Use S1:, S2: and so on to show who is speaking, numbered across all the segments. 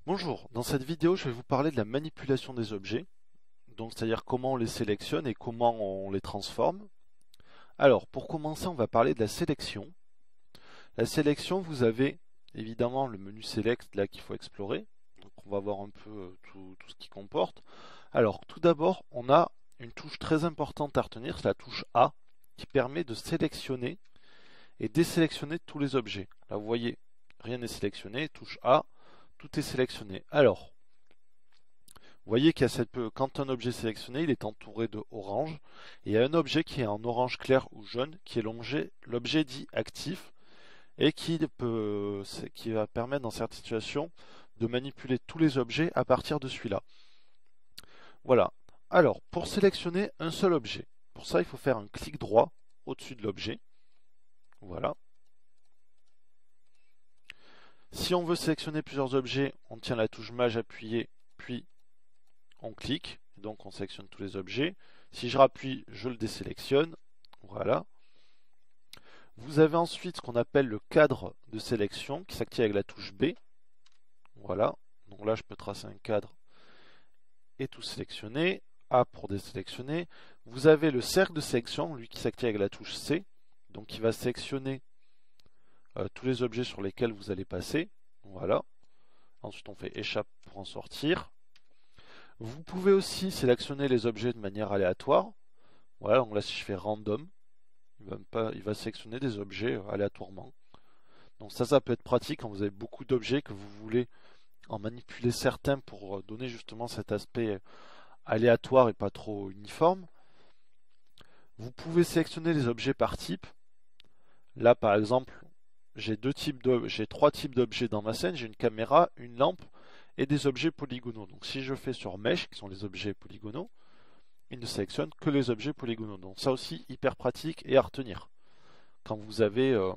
S1: Bonjour, dans cette vidéo je vais vous parler de la manipulation des objets, donc c'est-à-dire comment on les sélectionne et comment on les transforme. Alors pour commencer on va parler de la sélection. La sélection, vous avez évidemment le menu Select là qu'il faut explorer, donc on va voir un peu tout ce qu'il comporte. Alors tout d'abord on a une touche très importante à retenir, c'est la touche A qui permet de sélectionner et désélectionner tous les objets. Là vous voyez, rien n'est sélectionné, touche A, tout est sélectionné. Alors, vous voyez qu'il y a quand un objet est sélectionné, il est entouré de orange. Et il y a un objet qui est en orange clair ou jaune, qui est l'objet dit actif, et qui va permettre dans certaines situations de manipuler tous les objets à partir de celui-là. Voilà. Alors, pour sélectionner un seul objet, pour ça il faut faire un clic droit au-dessus de l'objet. Voilà. Si on veut sélectionner plusieurs objets, on tient la touche Maj appuyée, puis on clique, donc on sélectionne tous les objets. Si je rappuie, je le désélectionne. Voilà. Vous avez ensuite ce qu'on appelle le cadre de sélection qui s'active avec la touche B. Voilà. Donc là, je peux tracer un cadre et tout sélectionner. A pour désélectionner. Vous avez le cercle de sélection, lui qui s'active avec la touche C. Donc il va sélectionner tous les objets sur lesquels vous allez passer. Voilà. Ensuite, on fait échappe pour en sortir. Vous pouvez aussi sélectionner les objets de manière aléatoire. Voilà, donc là si je fais random, il va sélectionner des objets aléatoirement. Donc ça peut être pratique quand vous avez beaucoup d'objets que vous voulez en manipuler certains pour donner justement cet aspect aléatoire et pas trop uniforme. Vous pouvez sélectionner les objets par type. Là par exemple, j'ai trois types d'objets dans ma scène. J'ai une caméra, une lampe et des objets polygonaux. Donc si je fais sur Mesh, qui sont les objets polygonaux, il ne sélectionne que les objets polygonaux. Donc ça aussi, hyper pratique et à retenir. Quand vous avez, une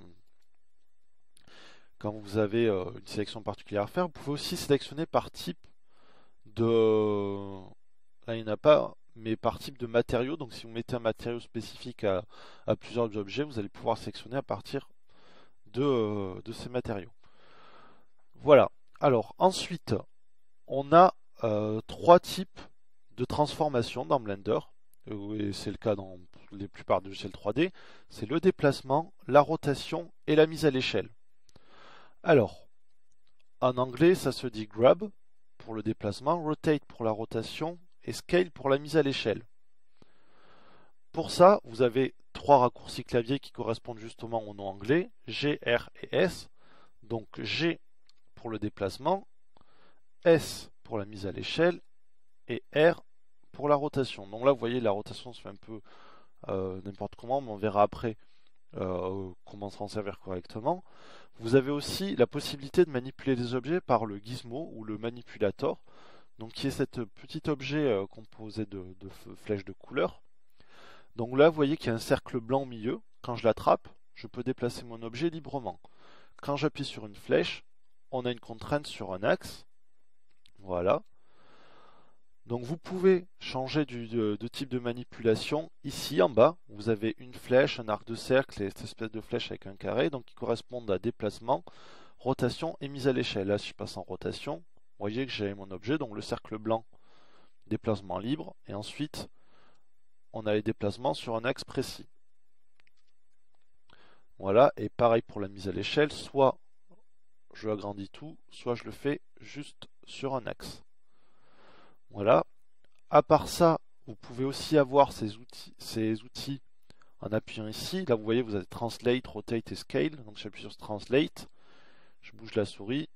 S1: sélection particulière à faire, vous pouvez aussi sélectionner par type de... Là, il n'y en a pas, mais par type de matériau. Donc si vous mettez un matériau spécifique à plusieurs objets, vous allez pouvoir sélectionner à partir de ces matériaux. Voilà. Alors ensuite, on a trois types de transformation dans Blender, et c'est le cas dans la plupart des logiciels 3D, c'est le déplacement, la rotation et la mise à l'échelle. Alors, en anglais, ça se dit grab pour le déplacement, rotate pour la rotation et scale pour la mise à l'échelle. Pour ça, vous avez trois raccourcis clavier qui correspondent justement au nom anglais, G, R et S. Donc G pour le déplacement, S pour la mise à l'échelle et R pour la rotation. Donc là, vous voyez, la rotation se fait un peu n'importe comment, mais on verra après comment s'en servir correctement. Vous avez aussi la possibilité de manipuler les objets par le gizmo ou le manipulator, donc qui est cet petit objet composé de flèches de couleur. Donc là, vous voyez qu'il y a un cercle blanc au milieu. Quand je l'attrape, je peux déplacer mon objet librement. Quand j'appuie sur une flèche, on a une contrainte sur un axe. Voilà. Donc vous pouvez changer de type de manipulation. Ici en bas, vous avez une flèche, un arc de cercle et cette espèce de flèche avec un carré, donc qui correspondent à déplacement, rotation et mise à l'échelle. Là, si je passe en rotation, vous voyez que j'ai mon objet, donc le cercle blanc, déplacement libre, et ensuite on a les déplacements sur un axe précis. Voilà, et pareil pour la mise à l'échelle, soit je agrandis tout, soit je le fais juste sur un axe. Voilà. À part ça, vous pouvez aussi avoir ces outils en appuyant ici. Là, vous voyez, vous avez Translate, Rotate et Scale. Donc, j'appuie sur Translate, je bouge la souris,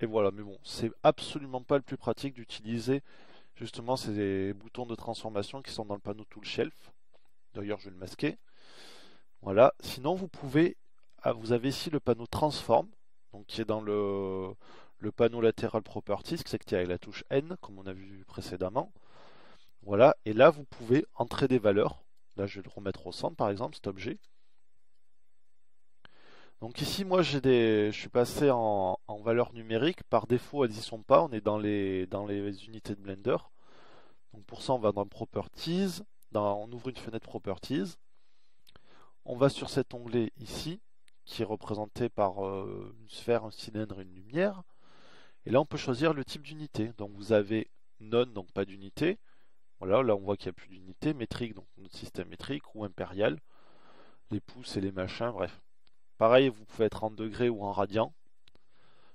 S1: et voilà. Mais bon, c'est absolument pas le plus pratique d'utiliser justement ces boutons de transformation qui sont dans le panneau Tool Shelf. D'ailleurs, je vais le masquer. Voilà. Sinon, vous avez ici le panneau Transform, donc qui est dans le panneau latéral Properties, qui s'active avec la touche N, comme on a vu précédemment. Voilà, et là vous pouvez entrer des valeurs. Là je vais le remettre au centre par exemple, cet objet. Donc ici moi je suis passé en valeurs numériques. Par défaut elles n'y sont pas, on est dans les unités de Blender. Donc pour ça on va dans Properties, on ouvre une fenêtre Properties. On va sur cet onglet ici, qui est représenté par une sphère, un cylindre et une lumière. Et là, on peut choisir le type d'unité. Donc vous avez none, donc pas d'unité. Voilà, là on voit qu'il n'y a plus d'unité. Métrique, donc notre système métrique, ou impérial. Les pouces et les machins, bref. Pareil, vous pouvez être en degrés ou en radians.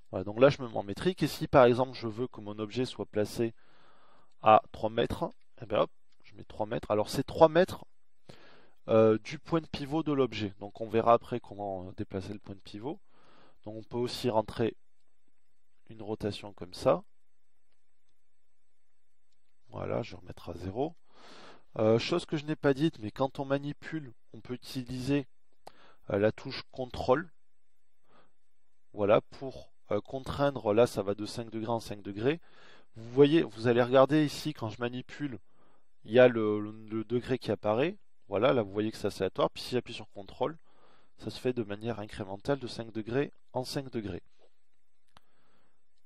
S1: Voilà, donc là je me mets en métrique. Et si par exemple je veux que mon objet soit placé à 3 mètres, et bien hop, je mets 3 mètres. Alors c'est 3 mètres du point de pivot de l'objet. Donc on verra après comment déplacer le point de pivot. Donc on peut aussi rentrer une rotation comme ça. Voilà, je vais remettre à 0. Chose que je n'ai pas dite, mais quand on manipule, on peut utiliser la touche contrôle. Voilà, pour contraindre, là ça va de 5 degrés en 5 degrés. Vous voyez, vous allez regarder ici, quand je manipule, il y a le degré qui apparaît. Voilà, là vous voyez que c'est aléatoire. Puis si j'appuie sur contrôle, ça se fait de manière incrémentale de 5 degrés en 5 degrés.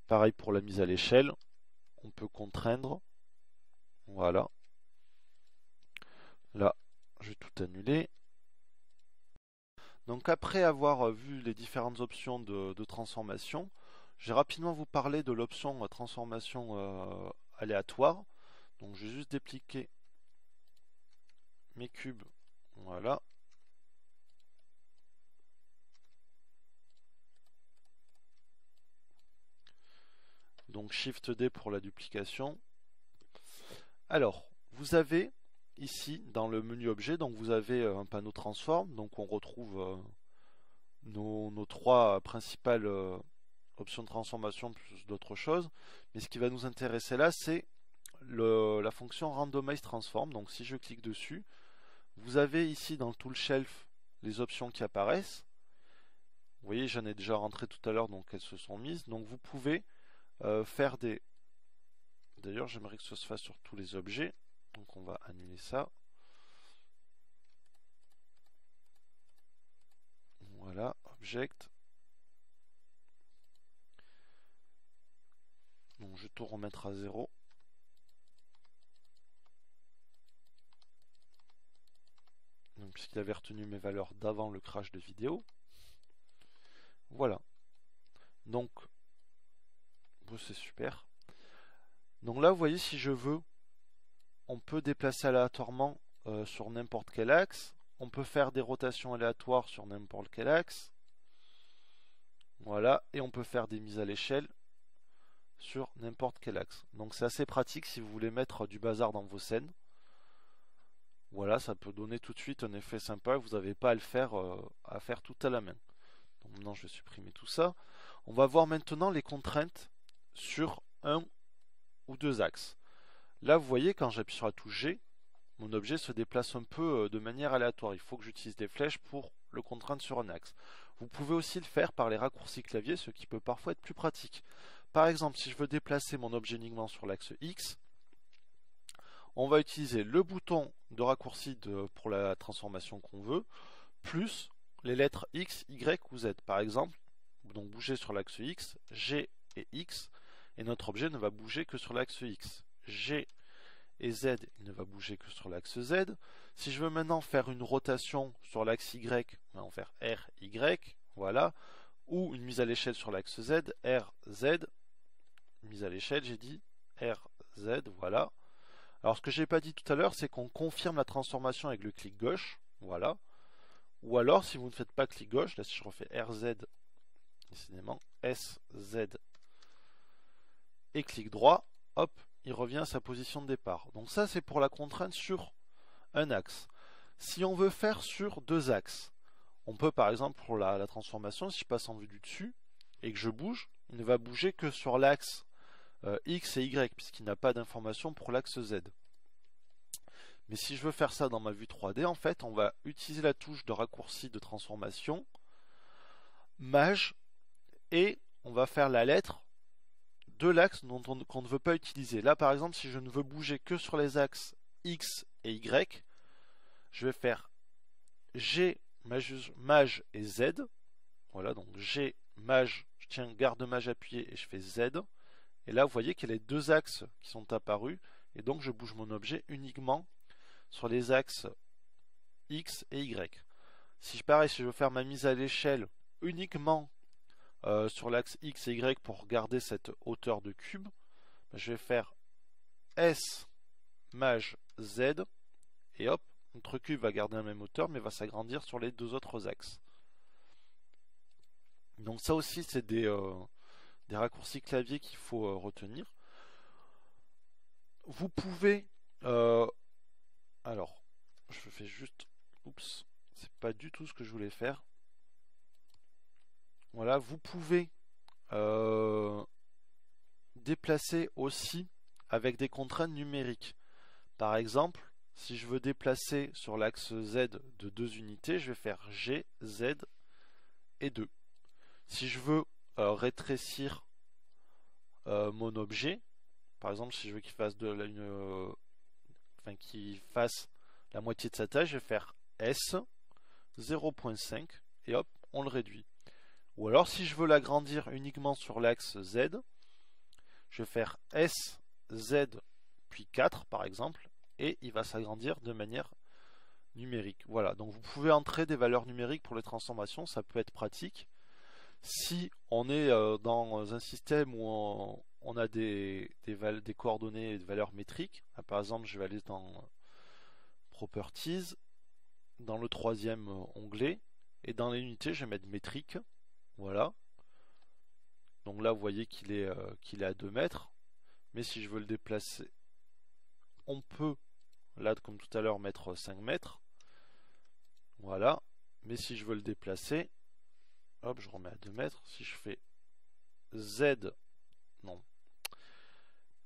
S1: Pareil pour la mise à l'échelle, on peut contraindre. Voilà. Là, je vais tout annuler. Donc après avoir vu les différentes options de transformation, je vais rapidement vous parler de l'option transformation aléatoire. Donc je vais juste dépliquer mes cubes. Voilà. Donc Shift D pour la duplication. Alors, vous avez ici dans le menu objet, donc vous avez un panneau transform, donc on retrouve nos trois principales options de transformation plus d'autres choses. Mais ce qui va nous intéresser là, c'est la fonction randomize transform. Donc si je clique dessus, vous avez ici dans le tool shelf les options qui apparaissent. Vous voyez, j'en ai déjà rentré tout à l'heure, donc elles se sont mises. Donc vous pouvez faire des... D'ailleurs, j'aimerais que ce se fasse sur tous les objets. Donc on va annuler ça. Voilà, object. Donc je vais tout remettre à 0. Donc puisqu'il avait retenu mes valeurs d'avant le crash de vidéo. Voilà. Donc, c'est super. Donc là, vous voyez, si je veux, on peut déplacer aléatoirement sur n'importe quel axe. On peut faire des rotations aléatoires sur n'importe quel axe. Voilà. Et on peut faire des mises à l'échelle sur n'importe quel axe. Donc c'est assez pratique si vous voulez mettre du bazar dans vos scènes. Voilà, ça peut donner tout de suite un effet sympa. Vous n'avez pas à faire tout à la main. Donc maintenant, je vais supprimer tout ça. On va voir maintenant les contraintes sur un ou deux axes. Là, vous voyez, quand j'appuie sur la touche G, mon objet se déplace un peu de manière aléatoire. Il faut que j'utilise des flèches pour le contraindre sur un axe. Vous pouvez aussi le faire par les raccourcis clavier, ce qui peut parfois être plus pratique. Par exemple, si je veux déplacer mon objet uniquement sur l'axe X, on va utiliser le bouton de raccourci pour la transformation qu'on veut, plus les lettres X, Y ou Z. Par exemple, donc bouger sur l'axe X, G et X, et notre objet ne va bouger que sur l'axe X. G et Z, il ne va bouger que sur l'axe Z. Si je veux maintenant faire une rotation sur l'axe Y, on va faire R, Y, voilà, ou une mise à l'échelle sur l'axe Z, R, Z, mise à l'échelle, j'ai dit R, Z, voilà. Alors ce que j'ai pas dit tout à l'heure, c'est qu'on confirme la transformation avec le clic gauche, voilà. Ou alors, si vous ne faites pas clic gauche, là si je refais RZ, décidément, SZ et clic droit, hop, il revient à sa position de départ. Donc ça, c'est pour la contrainte sur un axe. Si on veut faire sur deux axes, on peut par exemple pour la transformation, si je passe en vue du dessus et que je bouge, il ne va bouger que sur l'axe X et Y, puisqu'il n'a pas d'information pour l'axe Z. Mais si je veux faire ça dans ma vue 3D, en fait, on va utiliser la touche de raccourci de transformation, Maj, et on va faire la lettre de l'axe qu'on ne veut pas utiliser. Là, par exemple, si je ne veux bouger que sur les axes X et Y, je vais faire G, Maj et Z. Voilà, donc G, Maj, je tiens garde Maj appuyé et je fais Z. Et là, vous voyez qu'il y a les deux axes qui sont apparus. Et donc, je bouge mon objet uniquement sur les axes X et Y. Si je veux faire ma mise à l'échelle uniquement sur l'axe X et Y pour garder cette hauteur de cube, je vais faire S maj Z, et hop, notre cube va garder la même hauteur, mais va s'agrandir sur les deux autres axes. Donc ça aussi, c'est des raccourcis clavier qu'il faut retenir. Vous pouvez... alors, je fais juste... Oups, c'est pas du tout ce que je voulais faire. Voilà, vous pouvez déplacer aussi avec des contraintes numériques. Par exemple, si je veux déplacer sur l'axe Z de 2 unités, je vais faire G, Z et 2. Si je veux rétrécir mon objet, par exemple si je veux qu'il fasse qu'il fasse la moitié de sa taille, je vais faire S 0.5 et hop, on le réduit. Ou alors si je veux l'agrandir uniquement sur l'axe Z, je vais faire S, Z, puis 4 par exemple, et il va s'agrandir de manière numérique. Voilà, donc vous pouvez entrer des valeurs numériques pour les transformations, ça peut être pratique. Si on est dans un système où on a des coordonnées et des valeurs métriques, par exemple je vais aller dans Properties, dans le troisième onglet, et dans les unités je vais mettre métrique. Voilà. Donc là vous voyez qu'il est à 2 mètres. Mais si je veux le déplacer, on peut, là comme tout à l'heure, mettre 5 mètres. Voilà. Mais si je veux le déplacer, hop, je remets à 2 mètres. Si je fais Z, non,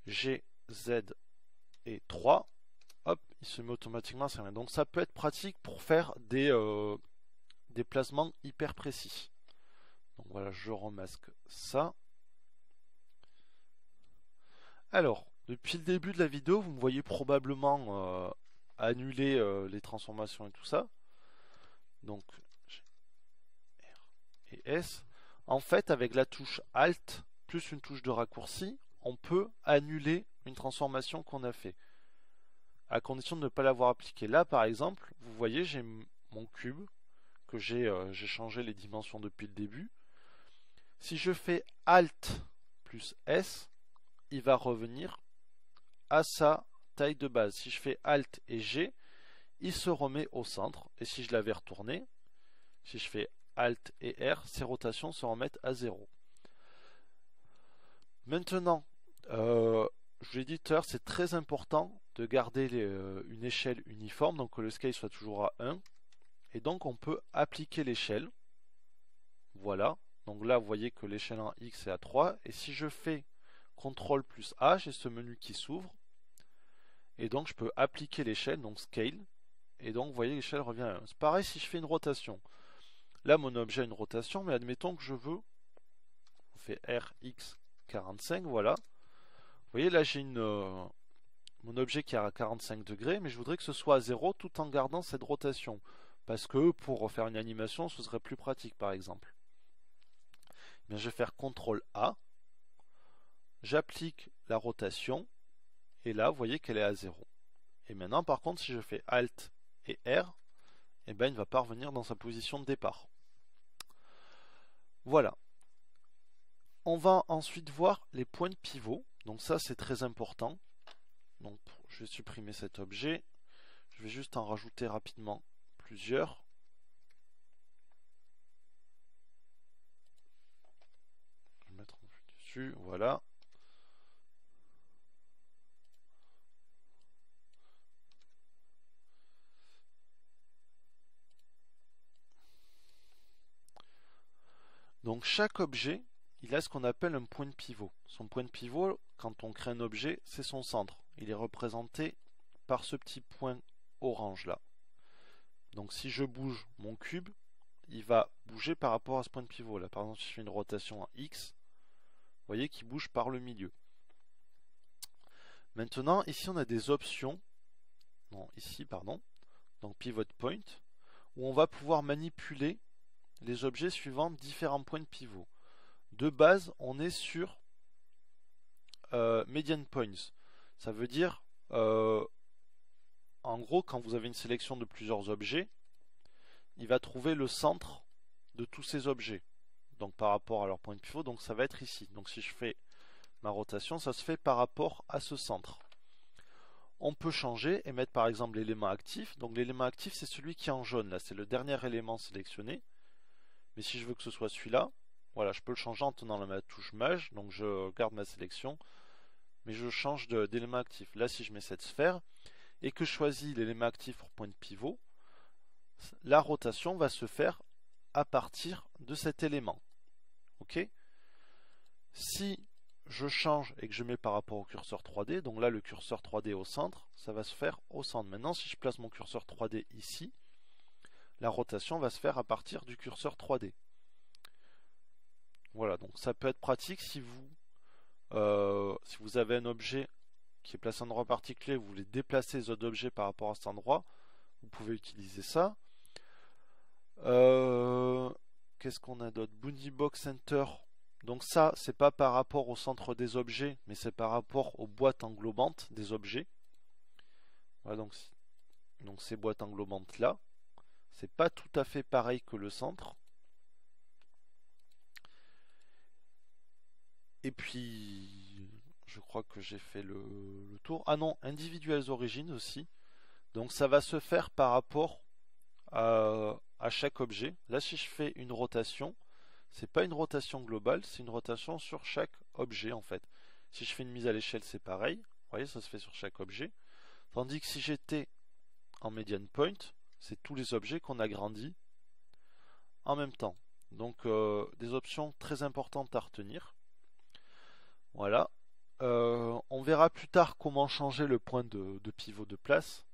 S1: G, Z et 3, hop, il se met automatiquement à 5 mètres. Donc ça peut être pratique pour faire des placements hyper précis. Donc voilà, je remasque ça. Alors, depuis le début de la vidéo, vous me voyez probablement annuler les transformations et tout ça. Donc, R et S. En fait, avec la touche Alt plus une touche de raccourci, on peut annuler une transformation qu'on a fait, à condition de ne pas l'avoir appliquée. Là, par exemple, vous voyez, j'ai mon cube, que j'ai changé les dimensions depuis le début. Si je fais Alt plus S, il va revenir à sa taille de base. Si je fais Alt et G, il se remet au centre. Et si je l'avais retourné, si je fais Alt et R, ces rotations se remettent à 0. Maintenant, je l'ai dit tout à l'heure, c'est très important de garder une échelle uniforme, donc que le scale soit toujours à 1. Et donc on peut appliquer l'échelle. Voilà. Donc là, vous voyez que l'échelle en X est à 3. Et si je fais CTRL plus A, j'ai ce menu qui s'ouvre. Et donc je peux appliquer l'échelle, donc Scale. Et donc vous voyez, l'échelle revient à 1. C'est pareil si je fais une rotation. Là, mon objet a une rotation, mais admettons que je veux... On fait RX 45, voilà. Vous voyez, là j'ai mon objet qui est à 45 degrés, mais je voudrais que ce soit à 0 tout en gardant cette rotation. Parce que pour faire une animation, ce serait plus pratique, par exemple. Bien, je vais faire CTRL A. J'applique la rotation. Et là, vous voyez qu'elle est à 0. Et maintenant, par contre, si je fais Alt et R, eh ben, il ne va pas revenir dans sa position de départ. Voilà. On va ensuite voir les points de pivot. Donc ça, c'est très important. Donc, je vais supprimer cet objet. Je vais juste en rajouter rapidement plusieurs. Je vais mettre dessus, voilà. Donc chaque objet, il a ce qu'on appelle un point de pivot. Son point de pivot, quand on crée un objet, c'est son centre. Il est représenté par ce petit point orange là. Donc si je bouge mon cube, il va bouger par rapport à ce point de pivot là. Par exemple, si je fais une rotation en X, vous voyez qu'il bouge par le milieu. Maintenant, ici on a des options. Non, ici, pardon. Donc pivot point, où on va pouvoir manipuler les objets suivant différents points de pivot. De base, on est sur median points. Ça veut dire, en gros, quand vous avez une sélection de plusieurs objets, il va trouver le centre de tous ces objets. donc par rapport à leur point de pivot, donc ça va être ici. Donc si je fais ma rotation, ça se fait par rapport à ce centre. On peut changer et mettre par exemple l'élément actif. Donc l'élément actif, c'est celui qui est en jaune, là c'est le dernier élément sélectionné. Mais si je veux que ce soit celui-là, voilà, je peux le changer en tenant ma touche Maj, donc je garde ma sélection, mais je change d'élément actif. Là, si je mets cette sphère et que je choisis l'élément actif pour point de pivot, la rotation va se faire à partir de cet élément. Ok? Si je change et que je mets par rapport au curseur 3D, donc là le curseur 3D au centre, ça va se faire au centre. Maintenant, si je place mon curseur 3D ici, la rotation va se faire à partir du curseur 3D. Voilà, donc ça peut être pratique si vous avez un objet qui est placé à un endroit particulier, vous voulez déplacer les autres objets par rapport à cet endroit, vous pouvez utiliser ça. Qu'est-ce qu'on a d'autre? Bounding Box Center. Donc ça, c'est pas par rapport au centre des objets, mais c'est par rapport aux boîtes englobantes des objets. Voilà, donc ces boîtes englobantes là, c'est pas tout à fait pareil que le centre. Et puis, je crois que j'ai fait le tour. Ah non, individuelles origines aussi. Donc ça va se faire par rapport à chaque objet. Là, si je fais une rotation, c'est pas une rotation globale, c'est une rotation sur chaque objet en fait. Si je fais une mise à l'échelle, c'est pareil. Vous voyez, ça se fait sur chaque objet. Tandis que si j'étais en median point, c'est tous les objets qu'on agrandit en même temps. Donc des options très importantes à retenir. Voilà. On verra plus tard comment changer le point de pivot de place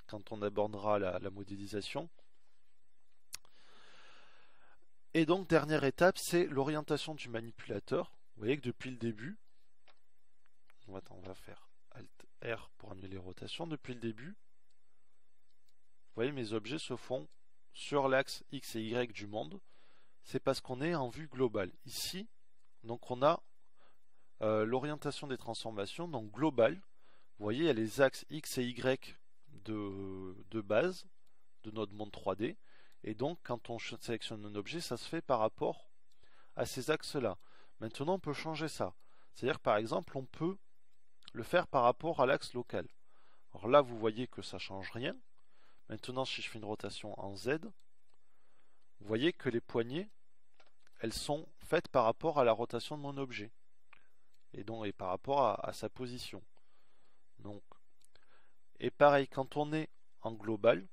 S1: quand on abordera la modélisation. Et donc dernière étape, c'est l'orientation du manipulateur. Vous voyez que depuis le début, on va faire Alt R pour annuler les rotations. Depuis le début, vous voyez mes objets se font sur l'axe X et Y du monde. C'est parce qu'on est en vue globale. Ici, donc on a l'orientation des transformations, donc globale. Vous voyez, il y a les axes X et Y de base de notre monde 3D. Et donc, quand on sélectionne un objet, ça se fait par rapport à ces axes-là. Maintenant, on peut changer ça. C'est-à-dire, par exemple, on peut le faire par rapport à l'axe local. Alors là, vous voyez que ça ne change rien. Maintenant, si je fais une rotation en Z, vous voyez que les poignées, elles sont faites par rapport à la rotation de mon objet. Et donc, et par rapport à sa position. Donc, et pareil, quand on est en global,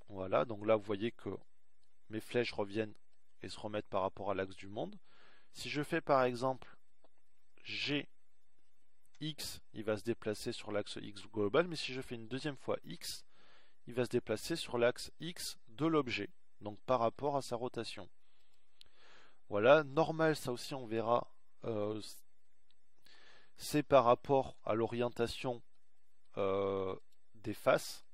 S1: voilà, donc là vous voyez que mes flèches reviennent et se remettent par rapport à l'axe du monde. Si je fais par exemple G, X, il va se déplacer sur l'axe X global, mais si je fais une deuxième fois X, il va se déplacer sur l'axe X de l'objet, donc par rapport à sa rotation. Voilà, normal, ça aussi on verra, c'est par rapport à l'orientation des faces.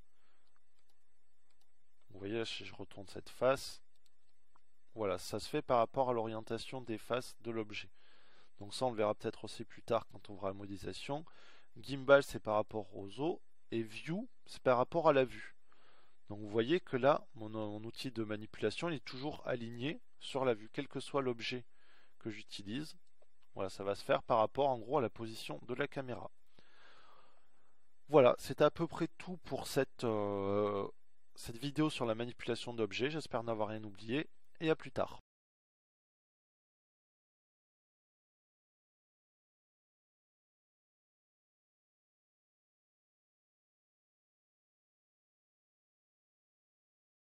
S1: Vous voyez, si je retourne cette face, voilà, ça se fait par rapport à l'orientation des faces de l'objet. Donc ça, on le verra peut-être aussi plus tard quand on verra la modélisation. Gimbal, c'est par rapport aux os. Et View, c'est par rapport à la vue. Donc vous voyez que là, mon outil de manipulation, il est toujours aligné sur la vue, quel que soit l'objet que j'utilise. Voilà, ça va se faire par rapport, en gros, à la position de la caméra. Voilà, c'est à peu près tout pour cette vidéo sur la manipulation d'objets. J'espère n'avoir rien oublié et à plus tard.